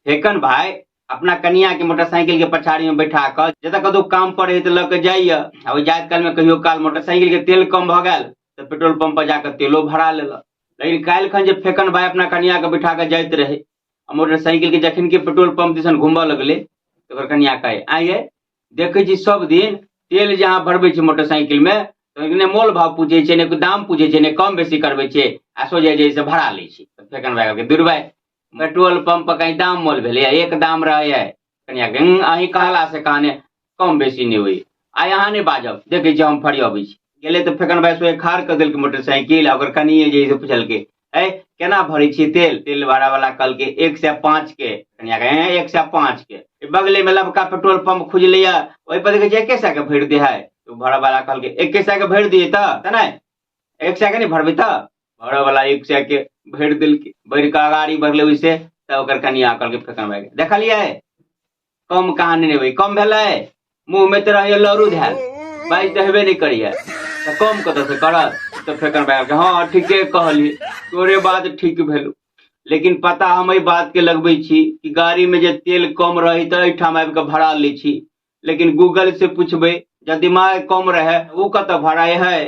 फेकन भाई अपना कनिया के मोटरसाइकिल के पछाड़ी में बैठा कर जतऽ कतौ काम पड़े तो लऽ के जाइए आ ओहि जाइत काल में कहियो काल मोटरसाइकिल के तेल कम भ गेल तो पेट्रोल पंप पर जाकर तेलो भरा लेलक। लेकिन काल्हि खन जे फेकन भाई अपना कनिया के बैठा के जाइत रहे आ मोटरसाइकिल के जखन के पेट्रोल पंप दिसन घूमऽ लगले तो ओकर कनिया कहे आइये देखे छी सब दिन तेल जे अहाँ भरबै छी मोटरसाइकिल में तो ने मोल भाव पूछे छै ने दाम पूछे छै ने कम बेसी करबै छै आ सोझे जे से भरा लै छी। फेकन भाई कहलकै दूर भाई पेट्रोल पंप पर कहीं दाम मोल भेलै एक दाम रहे है कनिया अहीं कहला से कहने कम बेसी नहीं हुई आइ अहाँ नहीं बाजब देखे छी हम फरियाबै छी। गेले तो फेकन भाई सोए खाड़ कर देलकै मोटरसाइकिल आ ओकर कनिये जे से पूछलकै ए केना भरै छी तेल तेल भरा वाला कहलकै 105 के कनिया कहे 105 के बगले में लबका पेट्रोल पंप खुजलैया ओहि पर देखे 100 के भरि दे है तो भरा वाला कहलकै 100 के भरि दिए त नहीं 100 के नहीं भरबै त भरा वाला 100 के भरि देलकै भरि के अगाड़ी बढ़ले ओइसे त ओकर कनिया कहलकै फेकन भाई देखलियै कम कहानी नहीं हुई कम भेलै मुंह में तो रहिए लरू धैल बाइज तो हेबे नहीं करिए तो कम कतऽ से करत। तो फेकन भाई कहलकै हाँ ठीके कहली तोरे बात ठीक भेलौ लेकिन पता हम एहि बात के लगबै छी कि गाड़ी में जे तेल कम रही तो एहिठाम आबि के भरा लै छी लेकिन गूगल से पूछबै जब दिमाग कम रहे वो कतऽ भराए है।